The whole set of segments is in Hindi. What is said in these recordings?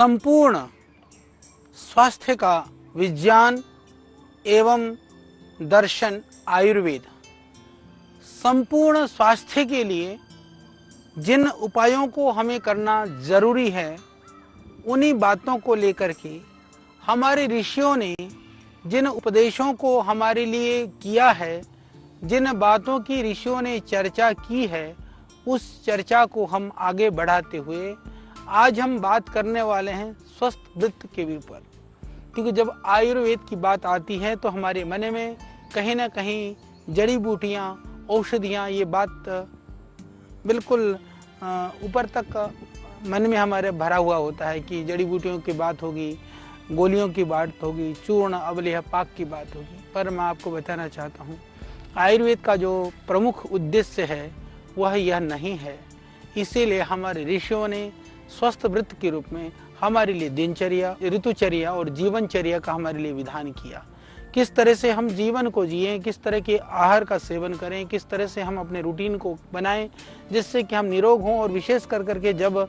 संपूर्ण स्वास्थ्य का विज्ञान एवं दर्शन आयुर्वेद संपूर्ण स्वास्थ्य के लिए जिन उपायों को हमें करना जरूरी है, उन्हीं बातों को लेकर के हमारे ऋषियों ने जिन उपदेशों को हमारे लिए किया है, जिन बातों की ऋषियों ने चर्चा की है, उस चर्चा को हम आगे बढ़ाते हुए आज हम बात करने वाले हैं स्वस्थ वृत्त के ऊपर। क्योंकि जब आयुर्वेद की बात आती है तो हमारे मन में कहीं ना कहीं जड़ी बूटियाँ, औषधियाँ, ये बात बिल्कुल ऊपर तक मन में हमारे भरा हुआ होता है कि जड़ी बूटियों की बात होगी, गोलियों की बात होगी, चूर्ण अवलेह पाक की बात होगी। पर मैं आपको बताना चाहता हूँ, आयुर्वेद का जो प्रमुख उद्देश्य है वह यह नहीं है। इसीलिए हमारे ऋषियों ने स्वस्थ वृत्त के रूप में हमारे लिए दिनचर्या, ऋतुचर्या और जीवनचर्या का हमारे लिए विधान किया। किस तरह से हम जीवन को जिएं, किस तरह के आहार का सेवन करें, किस तरह से हम अपने रूटीन को बनाएं जिससे कि हम निरोग हों। और विशेष कर करके जब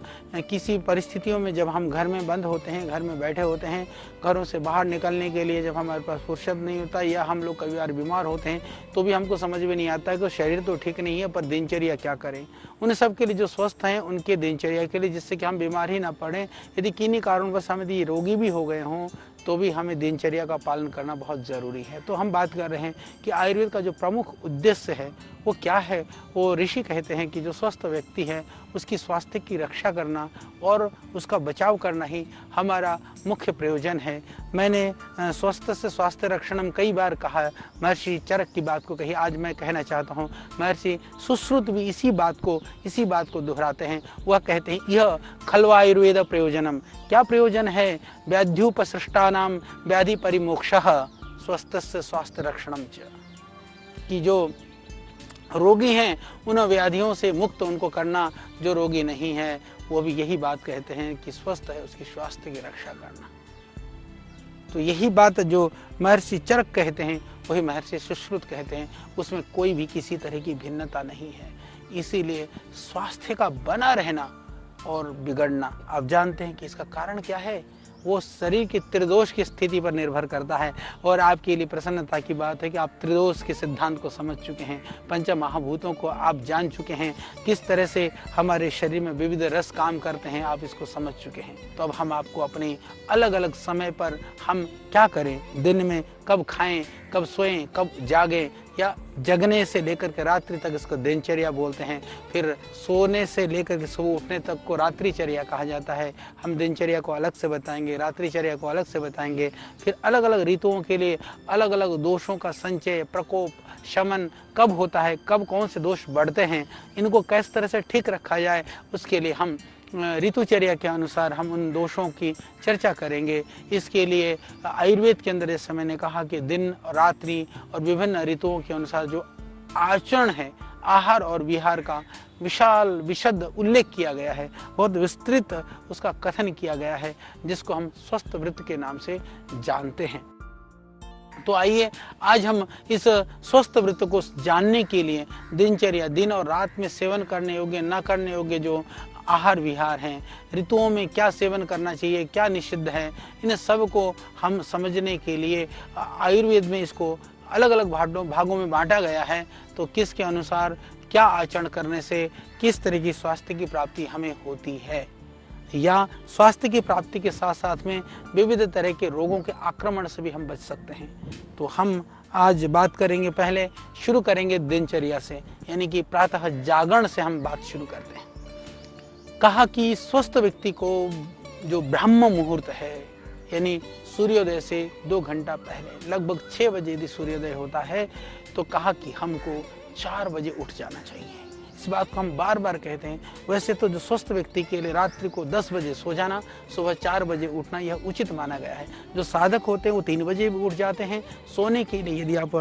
किसी परिस्थितियों में जब हम घर में बंद होते हैं, घर में बैठे होते हैं, घरों से बाहर निकलने के लिए जब हमारे पास फुर्सत नहीं होता, या हम लोग कई बार बीमार होते हैं, तो भी हमको समझ में नहीं आता है कि शरीर तो ठीक नहीं है पर दिनचर्या क्या करें। उन सब के लिए जो स्वस्थ हैं उनके दिनचर्या के लिए, जिससे कि हम बीमार ही ना पड़ें। यदि किन्हीं कारणवश हम यदि रोगी भी हो गए हों तो भी हमें दिनचर्या का पालन करना बहुत ज़रूरी है। तो हम बात कर रहे हैं कि आयुर्वेद का जो प्रमुख उद्देश्य है वो क्या है। वो ऋषि कहते हैं कि जो स्वस्थ व्यक्ति है उसकी स्वास्थ्य की रक्षा करना और उसका बचाव करना ही हमारा मुख्य प्रयोजन है। मैंने स्वस्थ से स्वास्थ्य रक्षणम कई बार कहा, महर्षि चरक की बात को कही, आज मैं कहना चाहता हूँ। महर्षि सुश्रुत भी इसी बात को दोहराते हैं। वह कहते हैं यह खल्वा आयुर्वेद प्रयोजनम। क्या प्रयोजन है? व्याध्युपसृष्टानाम व्याधि परिमोक्षः स्वस्थस्य स्वास्थ्य रक्षणम च। कि जो रोगी हैं उन व्याधियों से मुक्त उनको करना, जो रोगी नहीं है वो भी यही बात कहते हैं कि स्वस्थ है उसकी स्वास्थ्य की रक्षा करना। तो यही बात जो महर्षि चरक कहते हैं वही महर्षि सुश्रुत कहते हैं, उसमें कोई भी किसी तरह की भिन्नता नहीं है। इसीलिए स्वास्थ्य का बना रहना और बिगड़ना, आप जानते हैं कि इसका कारण क्या है? वो शरीर की त्रिदोष की स्थिति पर निर्भर करता है। और आपके लिए प्रसन्नता की बात है कि आप त्रिदोष के सिद्धांत को समझ चुके हैं, पंच महाभूतों को आप जान चुके हैं, किस तरह से हमारे शरीर में विविध रस काम करते हैं आप इसको समझ चुके हैं। तो अब हम आपको अपने अलग अलग समय पर हम क्या करें, दिन में कब खाएं, कब सोएं, कब जागें, या जगने से लेकर के रात्रि तक इसको दिनचर्या बोलते हैं। फिर सोने से लेकर के सुबह उठने तक को रात्रिचर्या कहा जाता है। हम दिनचर्या को अलग से बताएंगे, रात्रिचर्या को अलग से बताएंगे। फिर अलग अलग ऋतुओं के लिए अलग अलग दोषों का संचय, प्रकोप, शमन कब होता है, कब कौन से दोष बढ़ते हैं, इनको किस तरह से ठीक रखा जाए, उसके लिए हम ऋतुचर्या के अनुसार हम उन दोषों की चर्चा करेंगे। इसके लिए आयुर्वेद के अंदर जैसे मैंने कहा कि दिन, रात्रि और विभिन्न ऋतुओं के अनुसार जो आचरण है, आहार और विहार का विशाल विशद उल्लेख किया गया है, बहुत विस्तृत उसका कथन किया गया है, जिसको हम स्वस्थ वृत्त के नाम से जानते हैं। तो आइए आज हम इस स्वस्थ वृत्त को जानने के लिए दिनचर्या, दिन और रात में सेवन करने योग्य, न करने योग्य जो आहार विहार हैं, ऋतुओं में क्या सेवन करना चाहिए, क्या निषिद्ध है, इन सब को हम समझने के लिए आयुर्वेद में इसको अलग अलग भागों में बांटा गया है। तो किसके अनुसार क्या आचरण करने से किस तरह की स्वास्थ्य की प्राप्ति हमें होती है, या स्वास्थ्य की प्राप्ति के साथ साथ में विविध तरह के रोगों के आक्रमण से भी हम बच सकते हैं। तो हम आज बात करेंगे, पहले शुरू करेंगे दिनचर्या से, यानी कि प्रातः जागरण से हम बात शुरू करते हैं। कहा कि स्वस्थ व्यक्ति को जो ब्रह्म मुहूर्त है, यानी सूर्योदय से 2 घंटा पहले लगभग 6 बजे यदि सूर्योदय होता है, तो कहा कि हमको 4 बजे उठ जाना चाहिए। इस बात को हम बार बार कहते हैं। वैसे तो जो स्वस्थ व्यक्ति के लिए रात्रि को 10 बजे सो जाना, सुबह 4 बजे उठना यह उचित माना गया है। जो साधक होते हैं वो 3 बजे भी उठ जाते हैं सोने के लिए। यदि आप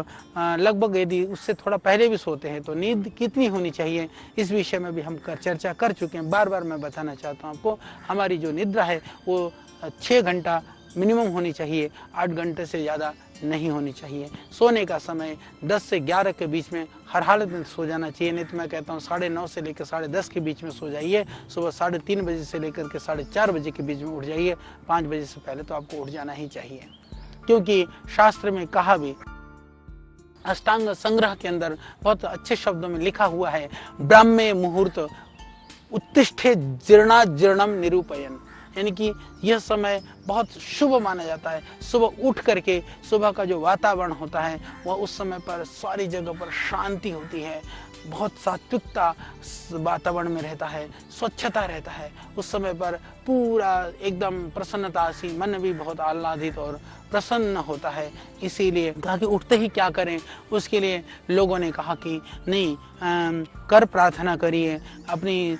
लगभग यदि उससे थोड़ा पहले भी सोते हैं तो नींद कितनी होनी चाहिए, इस विषय में भी हम चर्चा कर चुके हैं। बार बार मैं बताना चाहता हूँ आपको, हमारी जो निद्रा है वो 6 घंटा मिनिमम होनी चाहिए, 8 घंटे से ज़्यादा नहीं होनी चाहिए। सोने का समय 10 से 11 के बीच में हर हालत में सो जाना चाहिए। नहीं तो मैं कहता हूँ 9:30 से लेकर 10:30 के बीच में सो जाइए। सुबह 3:30 बजे से लेकर के 4:30 बजे के बीच में उठ जाइए। 5 बजे से पहले तो आपको उठ जाना ही चाहिए, क्योंकि शास्त्र में कहा भी, अष्टांग संग्रह के अंदर बहुत अच्छे शब्दों में लिखा हुआ है, ब्राह्मे मुहूर्त उत्तिष्ठे जीर्णा जीर्णम निरूपयन, यानी कि यह समय बहुत शुभ माना जाता है। सुबह उठ करके सुबह का जो वातावरण होता है वह उस समय पर सारी जगह पर शांति होती है, बहुत सात्विकता वातावरण में रहता है, स्वच्छता रहता है। उस समय पर पूरा एकदम प्रसन्नता सी, मन भी बहुत आह्लादित और प्रसन्न होता है। इसीलिए कहा कि उठते ही क्या करें, उसके लिए लोगों ने कहा कि नहीं, कर प्रार्थना करिए, अपनी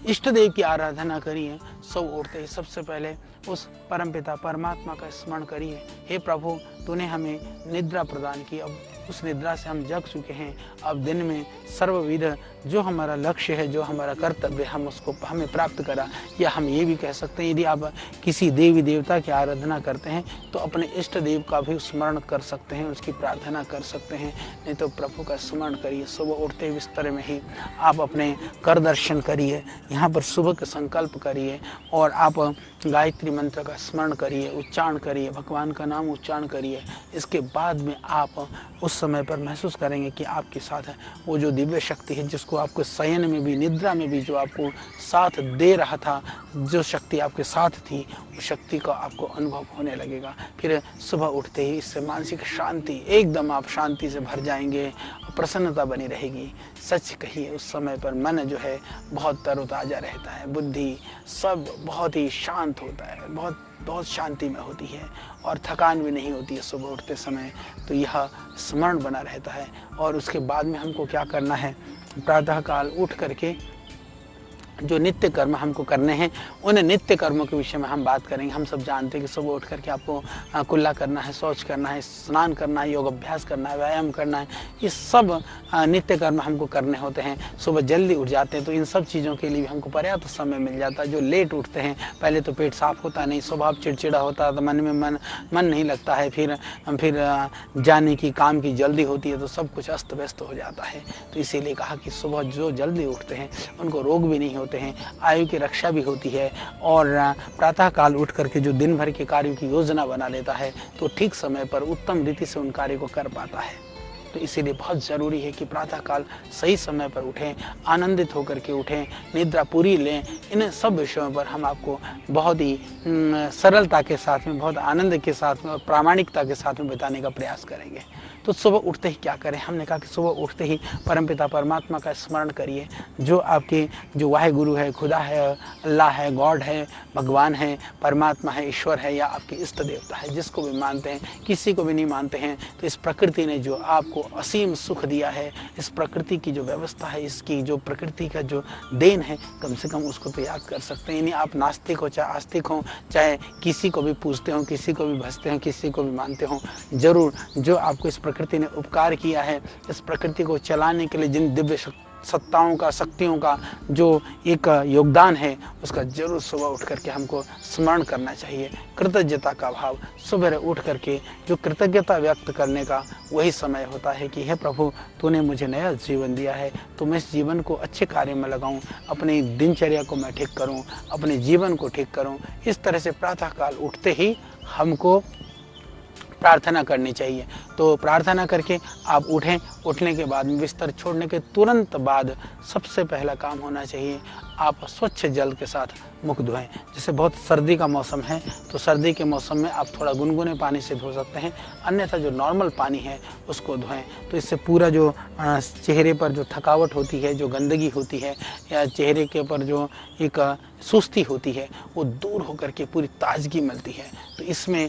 इष्ट देव की आराधना करिए। सब उठते ही सबसे पहले उस परमपिता परमात्मा का स्मरण करिए, हे प्रभु तूने हमें निद्रा प्रदान की, अब उस निद्रा से हम जग चुके हैं। अब दिन में सर्वविध जो हमारा लक्ष्य है, जो हमारा कर्तव्य, हम उसको हमें प्राप्त करा। या हम ये भी कह सकते हैं, यदि आप किसी देवी देवता की आराधना करते हैं तो अपने इष्ट देव का भी स्मरण कर सकते हैं, उसकी प्रार्थना कर सकते हैं। नहीं तो प्रभु का स्मरण करिए। सुबह उठते बिस्तर में ही आप अपने कर दर्शन करिए, यहाँ पर सुबह का संकल्प करिए और आप गायत्री मंत्र का स्मरण करिए, उच्चारण करिए, भगवान का नाम उच्चारण करिए। इसके बाद में आप उस समय पर महसूस करेंगे कि आपके साथ है वो जो दिव्य शक्ति है, जिसको आपको शयन में भी, निद्रा में भी जो आपको साथ दे रहा था, जो शक्ति आपके साथ थी, उस शक्ति का आपको अनुभव होने लगेगा। फिर सुबह उठते ही इससे मानसिक शांति, एकदम आप शांति से भर जाएंगे, प्रसन्नता बनी रहेगी। सच कहिए उस समय पर मन जो है बहुत तरोताजा रहता है, बुद्धि सब बहुत ही शांत होता है, बहुत बहुत शांति में होती है और थकान भी नहीं होती है सुबह उठते समय। तो यह स्मरण बना रहता है। और उसके बाद में हमको क्या करना है, प्रातःकाल उठ करके जो नित्य कर्म हमको करने हैं, उन नित्य कर्मों के विषय में हम बात करेंगे। हम सब जानते हैं कि सुबह उठ करके आपको कुल्ला करना है, शौच करना है, स्नान करना है, योग अभ्यास करना है, व्यायाम करना है। ये सब नित्य कर्म हमको करने होते हैं। सुबह जल्दी उठ जाते हैं तो इन सब चीज़ों के लिए भी हमको पर्याप्त समय मिल जाता है। जो लेट उठते हैं, पहले तो पेट साफ होता नहीं, स्वभाव चिड़चिड़ा होता है, तो मन में मन नहीं लगता है, फिर जाने की काम की जल्दी होती है तो सब कुछ अस्त व्यस्त हो जाता है। तो इसीलिए कहा कि सुबह जो जल्दी उठते हैं उनको रोग भी नहीं होते हैं, आयु की रक्षा भी होती है। और प्रातःकाल उठ करके जो दिन भर के कार्यों की योजना बना लेता है तो ठीक समय पर उत्तम रीति से उन कार्यों को कर पाता है। तो इसीलिए बहुत ज़रूरी है कि प्रातःकाल सही समय पर उठें, आनंदित होकर के उठें, निद्रा पूरी लें। इन सब विषयों पर हम आपको बहुत ही सरलता के साथ में, बहुत आनंद के साथ में और प्रामाणिकता के साथ में बताने का प्रयास करेंगे। तो सुबह उठते ही क्या करें, हमने कहा कि सुबह उठते ही परमपिता परमात्मा का स्मरण करिए। जो आपके जो वाहे गुरु है, खुदा है, अल्लाह है, गॉड है, भगवान है, परमात्मा है, ईश्वर है, या आपके इष्ट देवता है, जिसको भी मानते हैं, किसी को भी नहीं मानते हैं, तो इस प्रकृति ने जो आपको असीम सुख दिया है, इस प्रकृति की जो व्यवस्था है, इसकी जो प्रकृति का जो देन है, कम से कम उसको तो याद कर सकते हैं। यानी आप नास्तिक हो चाहे आस्तिक हो, चाहे किसी को भी पूजते हो, किसी को भी भजते हो, किसी को भी मानते हो, जरूर जो आपको इस प्रकृति ने उपकार किया है, इस प्रकृति को चलाने के लिए जिन दिव्य सत्ताओं का, शक्तियों का जो एक योगदान है, उसका जरूर सुबह उठ करके हमको स्मरण करना चाहिए। कृतज्ञता का भाव, सुबह उठ करके जो कृतज्ञता व्यक्त करने का वही समय होता है कि हे प्रभु तूने मुझे नया जीवन दिया है, तो मैं इस जीवन को अच्छे कार्य में लगाऊं, अपनी दिनचर्या को मैं ठीक करूं, अपने जीवन को ठीक करूं। इस तरह से प्रातःकाल उठते ही हमको प्रार्थना करनी चाहिए। तो प्रार्थना करके आप उठें। उठने के बाद बिस्तर छोड़ने के तुरंत बाद सबसे पहला काम होना चाहिए, आप स्वच्छ जल के साथ मुख धोएं। जैसे बहुत सर्दी का मौसम है तो सर्दी के मौसम में आप थोड़ा गुनगुने पानी से धो सकते हैं, अन्यथा जो नॉर्मल पानी है उसको धोएं। तो इससे पूरा जो चेहरे पर जो थकावट होती है, जो गंदगी होती है, या चेहरे के ऊपर जो एक सुस्ती होती है, वो दूर होकर के पूरी ताजगी मिलती है। तो इसमें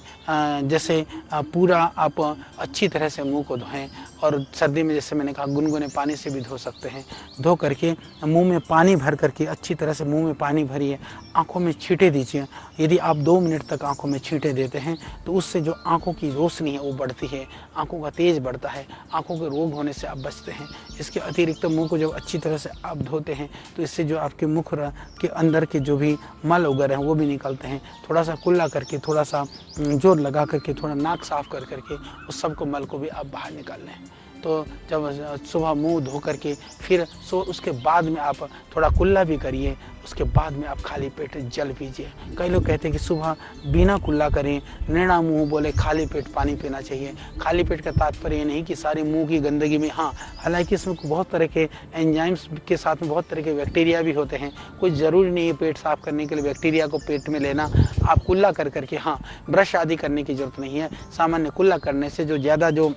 जैसे पूरा आप अच्छी तरह से मुंह को धोएं, और सर्दी में जैसे मैंने कहा गुनगुने पानी से भी धो सकते हैं। धो करके मुंह में पानी भर करके अच्छी तरह से मुंह में पानी भरिए, आंखों में छींटे दीजिए। यदि आप 2 मिनट तक आंखों में छींटे देते हैं तो उससे जो आंखों की रोशनी है वो बढ़ती है, आंखों का तेज बढ़ता है, आंखों के रोग होने से आप बचते हैं। इसके अतिरिक्त मुंह को जब अच्छी तरह से आप धोते हैं तो इससे जो आपके मुख के अंदर के जो भी मल वगैरह हैं वो भी निकलते हैं। थोड़ा सा कुल्ला करके, थोड़ा सा जोर लगा करके, थोड़ा नाक साफ कर करके उस सबको मल को भी आप बाहर निकाल लें। तो जब सुबह मुंह धो करके फिर उसके बाद में आप थोड़ा कुल्ला भी करिए, उसके बाद में आप खाली पेट जल पीजिए। कई लोग कहते हैं कि सुबह बिना कुल्ला करें, नेड़ा मुंह बोले खाली पेट पानी पीना चाहिए। खाली पेट का तात्पर्य ये नहीं कि सारी मुंह की गंदगी में, हाँ हालांकि इसमें बहुत तरह के एंजाइम्स के साथ में बहुत तरह के बैक्टीरिया भी होते हैं। कोई ज़रूरी नहीं है पेट साफ करने के लिए बैक्टीरिया को पेट में लेना। आप कुल्ला कर करके, हाँ ब्रश आदि करने की ज़रूरत नहीं है। सामान्य कुल्ला करने से जो ज़्यादा जो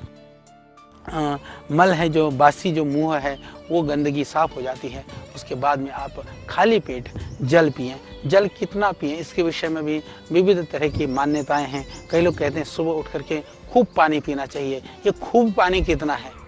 मल है, जो बासी जो मुंह है, वो गंदगी साफ हो जाती है। उसके बाद में आप खाली पेट जल पिएं। जल कितना पिएं इसके विषय में भी विविध तरह की मान्यताएं हैं। कई लोग कहते हैं सुबह उठ करके खूब पानी पीना चाहिए। ये खूब पानी कितना है?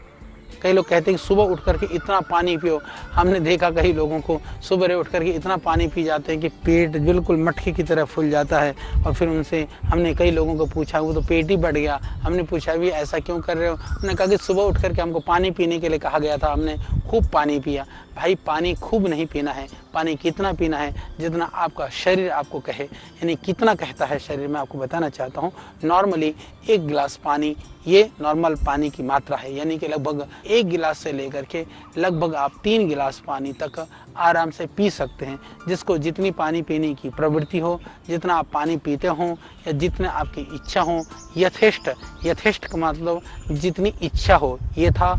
कई लोग कहते हैं कि सुबह उठ करके इतना पानी पियो। हमने देखा कई लोगों को सुबह उठ करके इतना पानी पी जाते हैं कि पेट बिल्कुल मटके की तरह फूल जाता है। और फिर उनसे हमने कई लोगों को पूछा, वो तो पेट ही बढ़ गया। हमने पूछा भी ऐसा क्यों कर रहे हो? उन्होंने कहा कि सुबह उठ करके हमको पानी पीने के लिए कहा गया था, हमने खूब पानी पिया। भाई पानी खूब नहीं पीना है, पानी कितना पीना है जितना आपका शरीर आपको कहे। यानी कितना कहता है शरीर, मैं आपको बताना चाहता हूँ। नॉर्मली 1 गिलास पानी, ये नॉर्मल पानी की मात्रा है। यानी कि लगभग 1 गिलास से लेकर के लगभग आप 3 गिलास पानी तक आराम से पी सकते हैं। जिसको जितनी पानी पीने की प्रवृत्ति हो, जितना आप पानी पीते हों या जितना आपकी इच्छा हो, यथेष्ट का मतलब जितनी इच्छा हो, यथा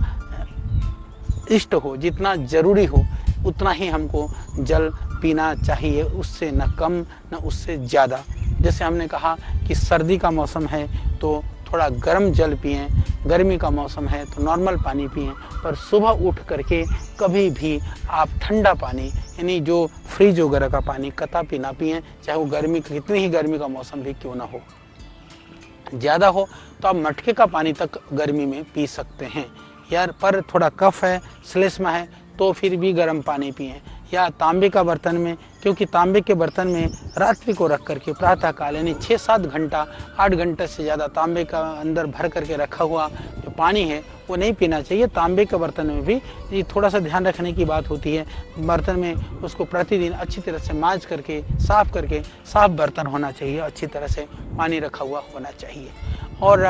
इष्ट हो, जितना ज़रूरी हो उतना ही हमको जल पीना चाहिए, उससे न कम न उससे ज़्यादा। जैसे हमने कहा कि सर्दी का मौसम है तो थोड़ा गर्म जल पिएं, गर्मी का मौसम है तो नॉर्मल पानी पिएं। पर सुबह उठ करके कभी भी आप ठंडा पानी, यानी जो फ्रिज वगैरह का पानी कतई ना पिएं, चाहे वो गर्मी, कितनी ही गर्मी का मौसम भी क्यों ना हो। ज़्यादा हो तो आप मटके का पानी तक गर्मी में पी सकते हैं यार। पर थोड़ा कफ है, श्लेष्मा है तो फिर भी गर्म पानी पिएं। या तांबे का बर्तन में, क्योंकि तांबे के बर्तन में रात्रि को रख करके प्रातःकाल यानी 6-7 घंटा, 8 घंटे से ज़्यादा तांबे का अंदर भर करके रखा हुआ जो पानी है वो नहीं पीना चाहिए। तांबे के बर्तन में भी ये थोड़ा सा ध्यान रखने की बात होती है। बर्तन में उसको प्रतिदिन अच्छी तरह से मांज करके साफ बर्तन होना चाहिए, अच्छी तरह से पानी रखा हुआ होना चाहिए। और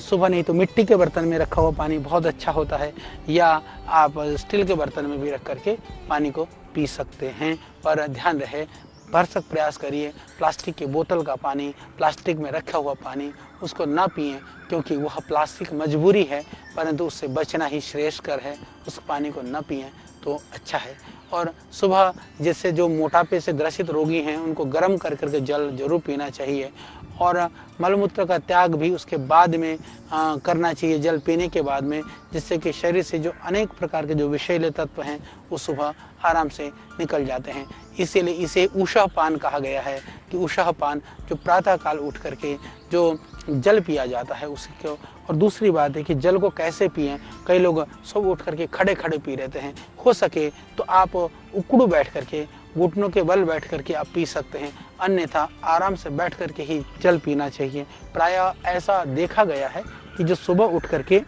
सुबह नहीं तो मिट्टी के बर्तन में रखा हुआ पानी बहुत अच्छा होता है, या आप स्टील के बर्तन में भी रख करके पानी को पी सकते हैं। पर ध्यान रहे, भरसक प्रयास करिए प्लास्टिक की बोतल का पानी, प्लास्टिक में रखा हुआ पानी उसको ना पिएं, क्योंकि वह प्लास्टिक मजबूरी है, परंतु उससे बचना ही श्रेष्ठकर है। उस पानी को ना पिएं तो अच्छा है। और सुबह जैसे जो मोटापे से ग्रसित रोगी हैं उनको गर्म कर करके जल जरूर पीना चाहिए। और मलमूत्र का त्याग भी उसके बाद में करना चाहिए, जल पीने के बाद में, जिससे कि शरीर से जो अनेक प्रकार के जो विषैले तत्व हैं वो सुबह आराम से निकल जाते हैं। इसीलिए इसे उषः पान कहा गया है कि उषः पान जो प्रातःकाल उठ करके जो जल पिया जाता है उसको। और दूसरी बात है कि जल को कैसे पिएं। कई लोग सुबह उठ करके खड़े खड़े पी रहते हैं। हो सके तो आप उकड़ू बैठ करके, घुटनों के बल बैठ करके आप पी सकते हैं, अन्यथा आराम से बैठ करके ही जल पीना चाहिए। प्रायः ऐसा देखा गया है कि जो सुबह उठ करके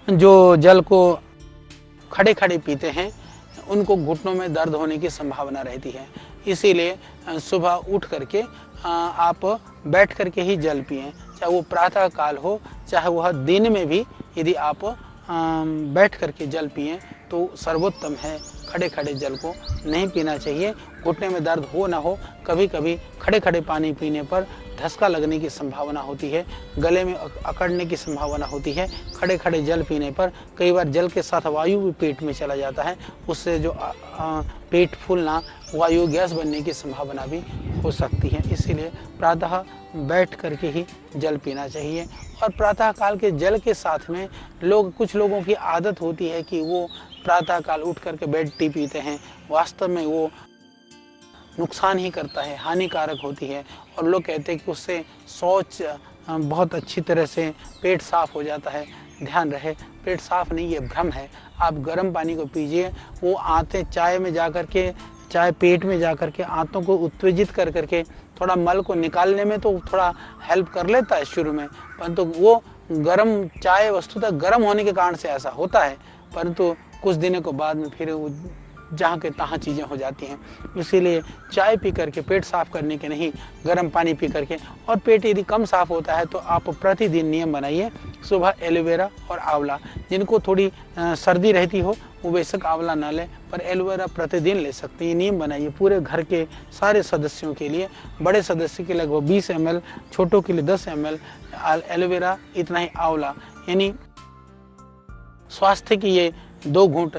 जो जल को खड़े खड़े पीते हैं उनको घुटनों में दर्द होने की संभावना रहती है। इसीलिए सुबह उठ करके आप बैठ करके ही जल पिएं, चाहे वो प्रातः काल हो चाहे वह दिन में भी। यदि आप बैठ करके जल पिएं तो सर्वोत्तम है। खड़े खड़े जल को नहीं पीना चाहिए। घुटने में दर्द हो ना हो, कभी कभी खड़े खड़े पानी पीने पर धक्का लगने की संभावना होती है, गले में अकड़ने की संभावना होती है। खड़े खड़े जल पीने पर कई बार जल के साथ वायु भी पेट में चला जाता है, उससे जो पेट फूलना, वायु गैस बनने की संभावना भी हो सकती है। इसीलिए प्रातः बैठ करके ही जल पीना चाहिए। और प्रातः काल के जल के साथ में कुछ लोगों की आदत होती है कि वो प्रातः काल उठ करके बेड टी पीते हैं। वास्तव में वो नुकसान ही करता है, हानिकारक होती है। और लोग कहते हैं कि उससे शौच बहुत अच्छी तरह से पेट साफ हो जाता है, ध्यान रहे, पेट साफ नहीं, ये भ्रम है। आप गर्म पानी को पीजिए, वो आंतें चाय में जाकर के, चाय पेट में जाकर के आंतों को उत्तेजित कर करके थोड़ा मल को निकालने में तो थोड़ा हेल्प कर लेता है शुरू में, परंतु वो गर्म चाय वस्तुतः गर्म होने के कारण से ऐसा होता है, परंतु कुछ दिनों के बाद में फिर वो जहाँ के तहाँ चीज़ें हो जाती हैं। इसीलिए चाय पी करके पेट साफ करने के नहीं, गर्म पानी पी करके। और पेट यदि कम साफ होता है तो आप प्रतिदिन नियम बनाइए, सुबह एलोवेरा और आंवला, जिनको थोड़ी सर्दी रहती हो वो बेशक आंवला ना लें, पर एलोवेरा प्रतिदिन ले सकते हैं। ये नियम बनाइए पूरे घर के सारे सदस्यों के लिए, बड़े सदस्य के लगभग 20 ml, छोटों के लिए 10 ml एलोवेरा, इतना ही आंवला, यानी स्वास्थ्य की ये 2 घूंट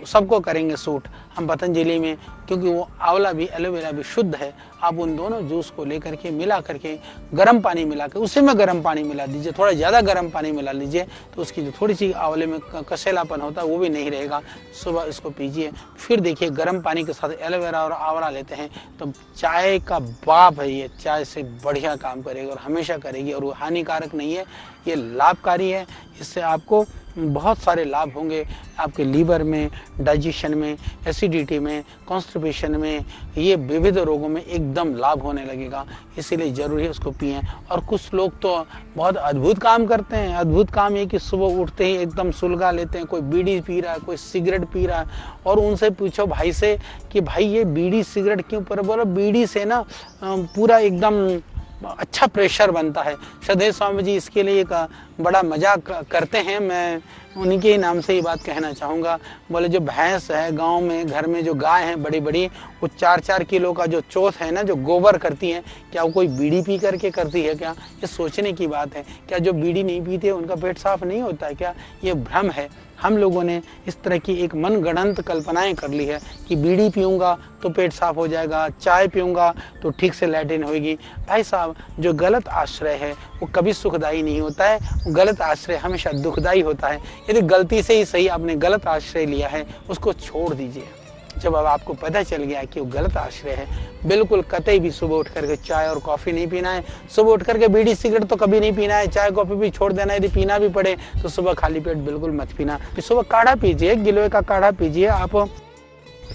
सबको करेंगे सूट। हम पतंजलि में, क्योंकि वो आंवला भी एलोवेरा भी शुद्ध है, आप उन दोनों जूस को लेकर के मिला करके गर्म पानी मिला के उसी में गर्म पानी मिला दीजिए, थोड़ा ज़्यादा गर्म पानी मिला लीजिए, तो उसकी जो थोड़ी सी आंवले में कसेलापन होता है वो भी नहीं रहेगा। सुबह इसको पीजिए, फिर देखिए गर्म पानी के साथ एलोवेरा और आंवला लेते हैं तो चाय का बाप है ये, चाय से बढ़िया काम करेगी और हमेशा करेगी, और वो हानिकारक नहीं है, ये लाभकारी है। इससे आपको बहुत सारे लाभ होंगे, आपके लीवर में, डाइजेशन में, एसिडिटी में, कॉन्स्टिपेशन में, ये विविध रोगों में एकदम लाभ होने लगेगा। इसीलिए जरूरी है उसको पिएं। और कुछ लोग तो बहुत अद्भुत काम करते हैं। अद्भुत काम ये कि सुबह उठते ही एकदम सुलगा लेते हैं, कोई बीड़ी पी रहा है, कोई सिगरेट पी रहा है, और उनसे पूछो भाई से कि भाई ये बीड़ी सिगरेट क्यों? पर बोलो बीड़ी से ना पूरा एकदम अच्छा प्रेशर बनता है। सदैव स्वामी जी इसके लिए एक बड़ा मजाक करते हैं, मैं उन्हीं के ही नाम से ये बात कहना चाहूँगा। बोले जो भैंस है गांव में, घर में जो गाय है बड़ी बड़ी, वो 4-4 किलो का जो चोथ है ना, जो गोबर करती है, क्या वो कोई बीड़ी पी करके करती है क्या? ये सोचने की बात है। क्या जो बीड़ी नहीं पीते उनका पेट साफ नहीं होता है क्या? ये भ्रम है। हम लोगों ने इस तरह की एक मनगढ़ंत कल्पनाएं कर ली है कि बीड़ी पीऊँगा तो पेट साफ हो जाएगा, चाय पीऊँगा तो ठीक से लैट्रिन होगी। भाई साहब, जो गलत आश्रय है वो कभी सुखदायी नहीं होता है, गलत आश्रय हमेशा दुखदायी होता है। यदि गलती से ही सही आपने गलत आश्रय लिया है, उसको छोड़ दीजिए। जब अब आपको पता चल गया कि वो गलत आश्रय है, बिल्कुल कतई भी सुबह उठ करके चाय और कॉफ़ी नहीं पीना है। सुबह उठ करके बीड़ी सिगरेट तो कभी नहीं पीना है, चाय कॉफ़ी भी छोड़ देना है। यदि पीना भी पड़े तो सुबह खाली पेट बिल्कुल मत पीना। फिर सुबह काढ़ा पीजिए, गिलोय का काढ़ा पीजिए, आप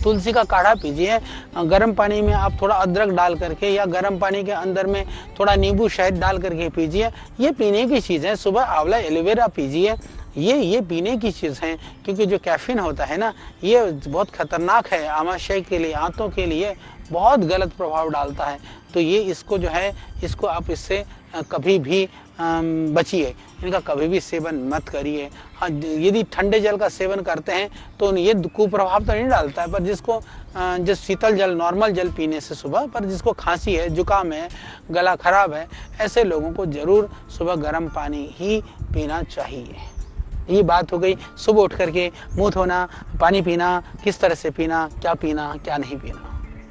तुलसी का काढ़ा पीजिए। गर्म पानी में आप थोड़ा अदरक डाल करके या गर्म पानी के अंदर में थोड़ा नींबू शहद डाल करके पीजिए। ये पीने की चीज़ है। सुबह आंवला एलोवेरा पीजिए, ये पीने की चीज़ है, क्योंकि जो कैफीन होता है ना, ये बहुत खतरनाक है आमाशय के लिए, आंतों के लिए बहुत गलत प्रभाव डालता है। तो ये इसको जो है, इसको आप इससे कभी भी बचिए, इनका कभी भी सेवन मत करिए। हाँ, यदि ठंडे जल का सेवन करते हैं तो ये कुप्रभाव तो नहीं डालता है, पर जिसको जिस शीतल जल, नॉर्मल जल पीने से सुबह, पर जिसको खांसी है, जुकाम है, गला खराब है, ऐसे लोगों को जरूर सुबह गर्म पानी ही पीना चाहिए। ये बात हो गई सुबह उठ करके मुंह धोना, पानी पीना, किस तरह से पीना, क्या नहीं पीना।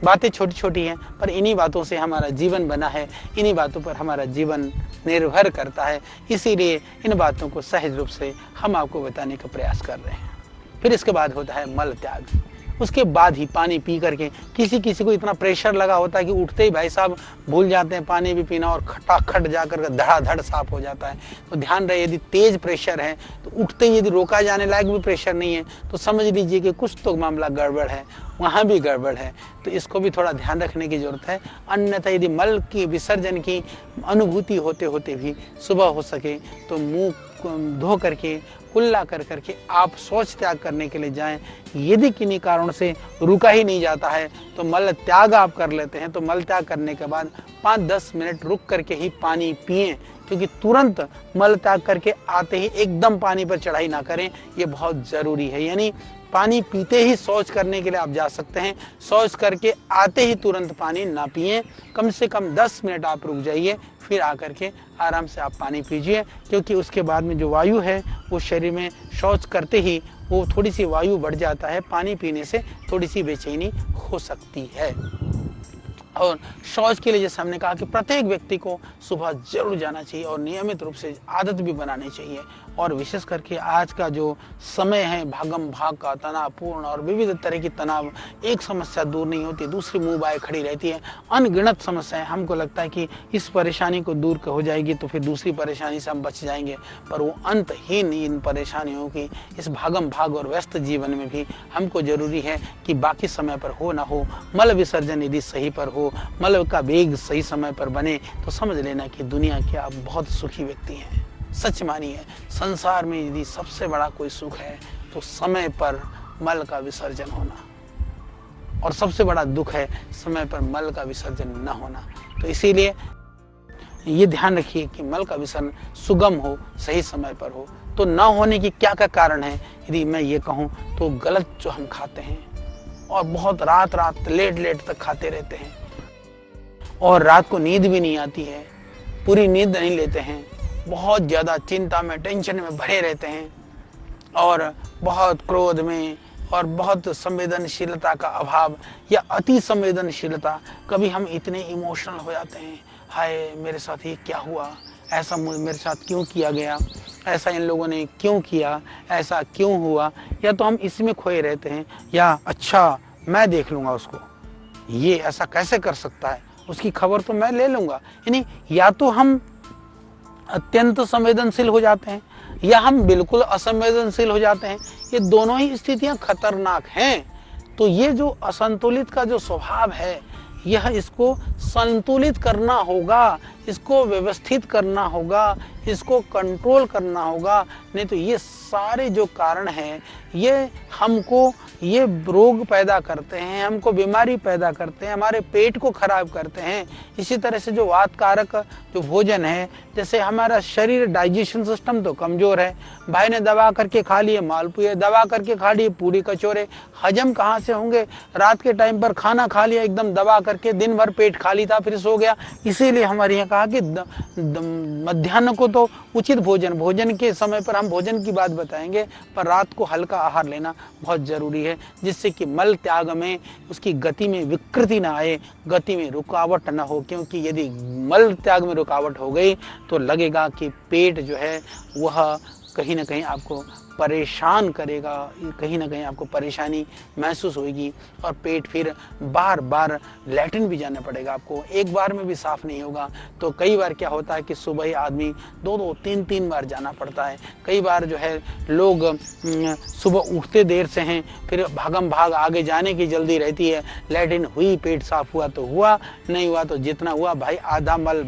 बातें छोटी छोटी हैं, पर इन्हीं बातों से हमारा जीवन बना है, इन्हीं बातों पर हमारा जीवन निर्भर करता है। इसीलिए इन बातों को सहज रूप से हम आपको बताने का प्रयास कर रहे हैं। फिर इसके बाद होता है मल त्याग। उसके बाद ही पानी पी करके, किसी को इतना प्रेशर लगा होता है कि उठते ही भाई साहब भूल जाते हैं पानी भी पीना, और खटाखट जाकर के धड़ाधड़ साफ हो जाता है। तो ध्यान रहे, यदि तेज प्रेशर है तो उठते ही यदि रोका जाने लायक भी प्रेशर नहीं है तो समझ लीजिए कि कुछ तो मामला गड़बड़ है, वहाँ भी गड़बड़ है। तो इसको भी थोड़ा ध्यान रखने की जरूरत है। अन्यथा यदि मल की विसर्जन की अनुभूति होते होते भी सुबह हो सके तो मुंह धो करके, कुल्ला कर करके आप शौच त्याग करने के लिए जाएं। यदि किन्हीं कारणों से रुका ही नहीं जाता है तो मल त्याग आप कर लेते हैं, तो मल त्याग करने के बाद 5-10 मिनट रुक करके ही पानी पिएं, क्योंकि तुरंत मल त्याग करके आते ही एकदम पानी पर चढ़ाई ना करें, ये बहुत ज़रूरी है। यानी पानी पीते ही शौच करने के लिए आप जा सकते हैं, शौच करके आते ही तुरंत पानी ना पिएं। कम से कम 10 मिनट आप रुक जाइए, फिर आकर के आराम से आप पानी पीजिए, क्योंकि उसके बाद में जो वायु है वो शरीर में शौच करते ही वो थोड़ी सी वायु बढ़ जाता है, पानी पीने से थोड़ी सी बेचैनी हो सकती है। और शौच के लिए जैसे हमने कहा कि प्रत्येक व्यक्ति को सुबह जरूर जाना चाहिए और नियमित रूप से आदत भी बनानी चाहिए। और विशेष करके आज का जो समय है भागम भाग का, तनावपूर्ण और विविध तरह की तनाव, एक समस्या दूर नहीं होती, दूसरी मुंह बाय खड़ी रहती है, अनगिनत समस्याएं। हमको लगता है कि इस परेशानी को दूर हो जाएगी तो फिर दूसरी परेशानी से हम बच जाएंगे, पर वो अंतहीन इन परेशानियों की इस भागम भाग और व्यस्त जीवन में भी हमको जरूरी है कि बाकी समय पर हो ना हो, मल विसर्जन यदि सही पर हो, मल का वेग सही समय पर बने, तो समझ लेना कि दुनिया के आप बहुत सुखी व्यक्ति हैं। सच मानिए, संसार में यदि सबसे बड़ा कोई सुख है तो समय पर मल का विसर्जन होना, और सबसे बड़ा दुख है समय पर मल का विसर्जन न होना। तो इसीलिए ये ध्यान रखिए कि मल का विसर्जन सुगम हो, सही समय पर हो। तो न होने की क्या क्या कारण है यदि मैं ये कहूँ तो गलत जो हम खाते हैं, और बहुत रात लेट तक खाते रहते हैं, और रात को नींद भी नहीं आती है, पूरी नींद नहीं लेते हैं, बहुत ज़्यादा चिंता में, टेंशन में भरे रहते हैं, और बहुत क्रोध में, और बहुत संवेदनशीलता का अभाव या अति संवेदनशीलता। कभी हम इतने इमोशनल हो जाते हैं, हाय मेरे साथ ये क्या हुआ, ऐसा मेरे साथ क्यों किया गया, ऐसा इन लोगों ने क्यों किया, ऐसा क्यों हुआ, या तो हम इसमें खोए रहते हैं, या अच्छा मैं देख लूँगा उसको, ये ऐसा कैसे कर सकता है, उसकी खबर तो मैं ले लूँगा। यानी या तो हम अत्यंत संवेदनशील हो जाते हैं या हम बिल्कुल असंवेदनशील हो जाते हैं। ये दोनों ही स्थितियां खतरनाक हैं। तो ये जो असंतुलित का जो स्वभाव है, यह इसको संतुलित करना होगा, इसको व्यवस्थित करना होगा, इसको कंट्रोल करना होगा। नहीं तो ये सारे जो कारण हैं ये हमको ये रोग पैदा करते हैं, हमको बीमारी पैदा करते हैं, हमारे पेट को खराब करते हैं। इसी तरह से जो वात कारक जो भोजन है, जैसे हमारा शरीर डाइजेशन सिस्टम तो कमजोर है, भाई ने दबा करके खा लिए मालपुए, दबा करके खा लिए पूरी कचौरे, हजम कहाँ से होंगे। रात के टाइम पर खाना खा लिया एकदम दबा करके, दिन भर पेट खाली था फिर सो गया। इसीलिए हमारे यहाँ कहा कि मध्याह्न को तो उचित भोजन के समय पर हम भोजन की बात बताएंगे, पर रात को हल्का आहार लेना बहुत जरूरी है, जिससे कि मल त्याग में उसकी गति में विकृति ना आए, गति में रुकावट ना हो। क्योंकि यदि मल त्याग में रुकावट हो गई तो लगेगा कि पेट जो है वह कहीं ना कहीं आपको परेशान करेगा, कहीं ना कहीं आपको परेशानी महसूस होगी, और पेट फिर बार बार लैट्रिन भी जाना पड़ेगा आपको, एक बार में भी साफ नहीं होगा। तो कई बार क्या होता है कि सुबह ही आदमी 2-2, 3-3 बार जाना पड़ता है। कई बार जो है लोग सुबह उठते देर से हैं, फिर भागम भाग आगे जाने की जल्दी रहती है, लैट्रिन हुई, पेट साफ हुआ तो हुआ, नहीं हुआ तो जितना हुआ भाई आधा मल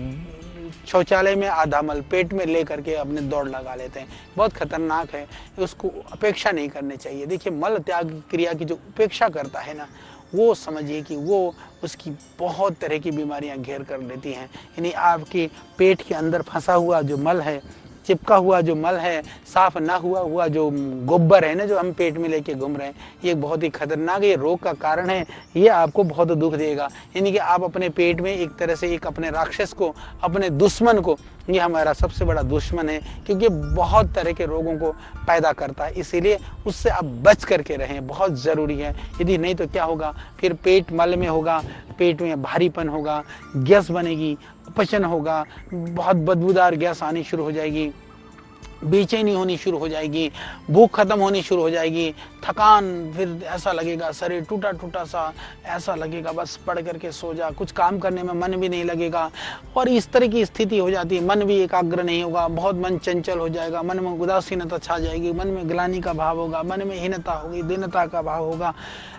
शौचालय में, आधा मल पेट में ले करके अपने दौड़ लगा लेते हैं। बहुत खतरनाक है, उसको अपेक्षा नहीं करनी चाहिए। देखिए, मल त्याग क्रिया की जो उपेक्षा करता है ना, वो समझिए कि वो उसकी बहुत तरह की बीमारियां घेर कर लेती हैं। यानी आपके पेट के अंदर फंसा हुआ जो मल है, चिपका हुआ जो मल है, साफ ना हुआ जो गोबर है ना, जो हम पेट में लेके घूम रहे हैं, ये बहुत ही खतरनाक ये रोग का कारण है। ये आपको बहुत दुख देगा। यानी कि आप अपने पेट में एक तरह से एक अपने राक्षस को, अपने दुश्मन को, ये हमारा सबसे बड़ा दुश्मन है, क्योंकि बहुत तरह के रोगों को पैदा करता है। इसीलिए उससे आप बच करके रहें, बहुत ज़रूरी है। यदि नहीं तो क्या होगा, फिर पेट मल में होगा, पेट में भारीपन होगा, गैस बनेगी, अपचन होगा, बहुत बदबूदार गैस आनी शुरू हो जाएगी, बेचैनी होनी शुरू हो जाएगी, भूख खत्म होनी शुरू हो जाएगी, थकान, फिर ऐसा लगेगा शरीर टूटा टूटा सा, ऐसा लगेगा बस पड़ करके सो जा, कुछ काम करने में मन भी नहीं लगेगा, और इस तरह की स्थिति हो जाती है। मन भी एकाग्र नहीं होगा, बहुत मन चंचल हो जाएगा, मन में उदासीनता छा जाएगी, मन में ग्लानि का भाव होगा, मन में हीनता होगी, दीनता का भाव होगा।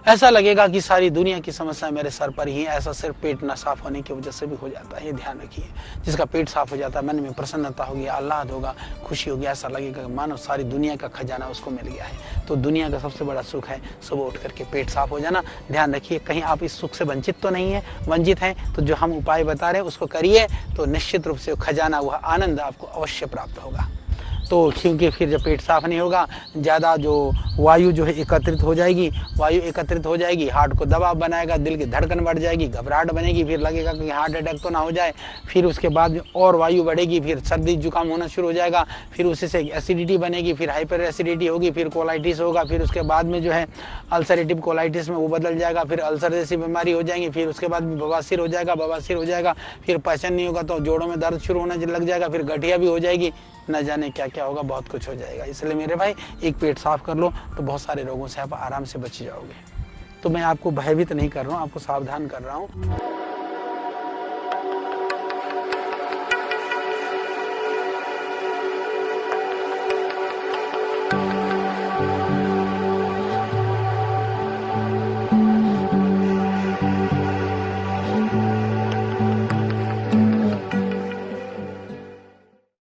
ऐसा लगेगा कि सारी दुनिया की समस्या मेरे सर पर ही है। ऐसा सिर्फ पेट न साफ होने की वजह से भी हो जाता है, ये ध्यान रखिए। जिसका पेट साफ हो जाता है, मन में प्रसन्नता होगी, आह्लाद होगा, खुशी होगी, ऐसा लगेगा मानो सारी दुनिया का खजाना उसको मिल गया है। तो दुनिया का सबसे बड़ा सुख है सुबह उठ करके पेट साफ हो जाना। ध्यान रखिए, कहीं आप इस सुख से वंचित तो नहीं है, वंचित हैं तो जो हम उपाय बता रहे हैं उसको करिए, तो निश्चित रूप से खजाना, वह आनंद आपको अवश्य प्राप्त होगा। तो क्योंकि फिर जब पेट साफ नहीं होगा, ज़्यादा जो वायु जो है एकत्रित हो जाएगी। वायु एकत्रित हो जाएगी, हार्ट को दबाव बनाएगा, दिल की धड़कन बढ़ जाएगी, घबराहट बनेगी, फिर लगेगा कि हार्ट अटैक तो ना हो जाए। फिर उसके बाद और वायु बढ़ेगी, फिर सर्दी जुकाम होना शुरू हो जाएगा, फिर उसी से एसिडिटी बनेगी, फिर हाइपर एसिडिटी होगी, फिर कोलाइटिस होगा, फिर उसके बाद में जो है अल्सरेटिव कोलाइटिस में वो बदल जाएगा, फिर अल्सर जैसी बीमारी हो जाएगी, फिर उसके बाद बवासीर हो जाएगा, बवासीर हो जाएगा, फिर पाचन नहीं होगा तो जोड़ों में दर्द शुरू होने लग जाएगा, फिर गठिया भी हो जाएगी, न जाने क्या क्या होगा, बहुत कुछ हो जाएगा। इसलिए मेरे भाई एक पेट साफ कर लो तो बहुत सारे रोगों से आप आराम से बच जाओगे। तो मैं आपको भयभीत नहीं कर रहा हूँ, आपको सावधान कर रहा हूँ।